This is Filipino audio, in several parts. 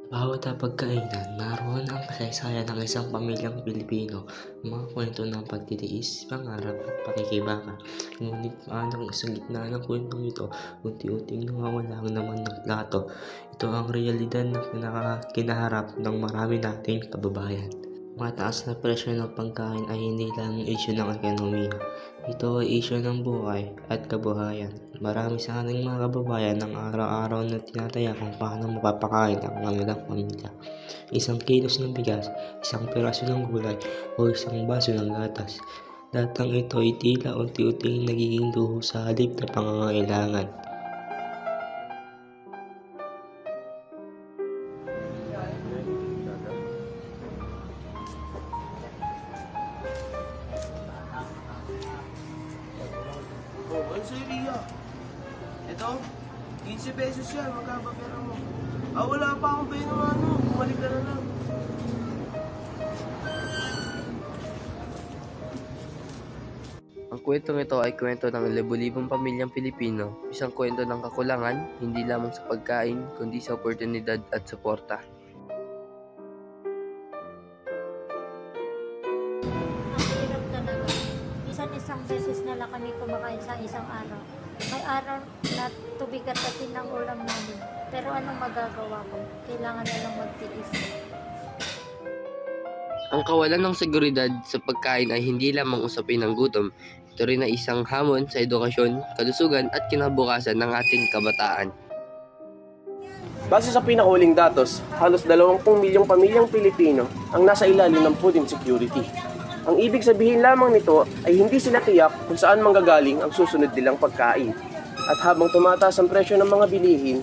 Bawat hapagkainan, naroon ang kasaysayan ng isang pamilyang Pilipino, mga kwento ng pagtitiis, pangarap at pakikibaka. Ngunit paano sa gitna ng kwentong ito, unti-unting nawawala ang laman ng plato. Ito ang realidad na kinaharap ng marami nating kababayan. Mataas na presyo ng pagkain ay hindi lang isyu ng ekonomiya. Ito ay isyu ng buhay at kabuhayan. Marami sa ating mga kababayan ang araw-araw na tinataya kung paano mapapakain ang kanilang pamilya. Isang kilos ng bigas, isang piraso ng gulay, o isang baso ng gatas. Lahat ng ito ay tila unti-unting nagiging luho sa halip na pangangailangan. Oh, ano sa'yo, Ria? Ito, 15 pesos yan. Magkaba pera mo. Wala pa akong pera ng ano. Bumalik ka na lang. Ang kwentong ito ay kwento ng libu-libong pamilyang Pilipino, isang kwento ng kakulangan, hindi lamang sa pagkain, kundi sa oportunidad at suporta. Ang hirap talaga. Isang beses na lang kami kumakain sa isang araw. May araw na tubigat kasi ng ulam namin. Pero anong magagawa ko? Kailangan na lang magtiis. Ang kawalan ng seguridad sa pagkain ay hindi lamang usapin ng gutom, ito rin ay isang hamon sa edukasyon, kalusugan at kinabukasan ng ating kabataan. Base sa pinakahuling datos, halos 20 milyong pamilyang Pilipino ang nasa ilalim ng food insecurity. Ang ibig sabihin lamang nito ay hindi sila tiyak kung saan manggagaling ang susunod nilang pagkain. At habang tumataas ang presyo ng mga bilihin,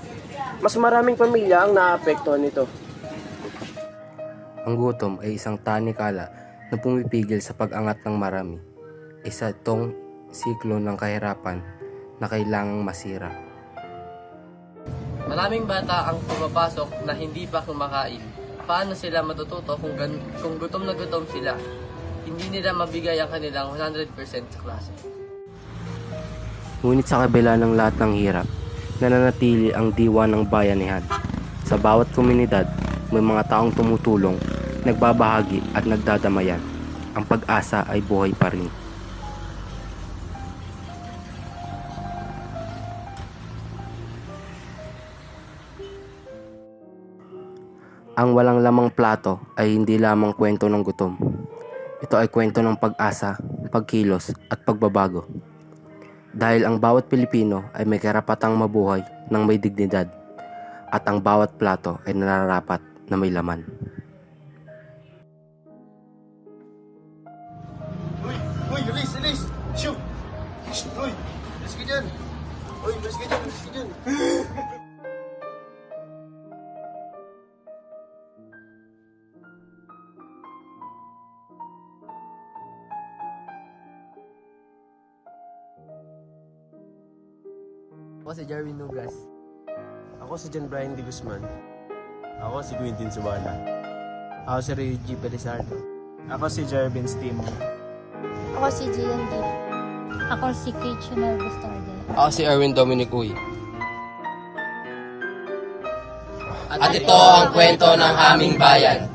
mas maraming pamilya ang naapektuhan nito. Ang gutom ay isang tanikala na pumipigil sa pag-angat ng marami. Isa itong siklo ng kahirapan na kailangang masira. Maraming bata ang pumapasok na hindi pa kumakain. Paano sila matututo kung gutom na gutom sila? Hindi nila mabigay ang kanilang 100% sa klase. Ngunit sa kabila ng lahat ng hirap, nananatili ang diwa ng bayanihan. Sa bawat komunidad, may mga taong tumutulong, nagbabahagi at nagdadamayan. Ang pag-asa ay buhay pa rin. Ang walang lamang plato ay hindi lamang kwento ng gutom. Ito ay kwento ng pag-asa, pagkilos at pagbabago. Dahil ang bawat Pilipino ay may karapatang mabuhay ng may dignidad at ang bawat plato ay nararapat na may laman. Uy, release! Shoot! Uy, release ka dyan! Release ka dyan! Ako si Jarvin Nugas. Ako si John Brian de Guzman. Ako si Quintin Subana. Ako si Ray G. Pelizardo. Ako si Jervin Stimo. Ako si Gian D. Ako si Kate Chanel Bustarde. Ako si Erwin Dominic Uy. At ito ang kwento ng aming bayan.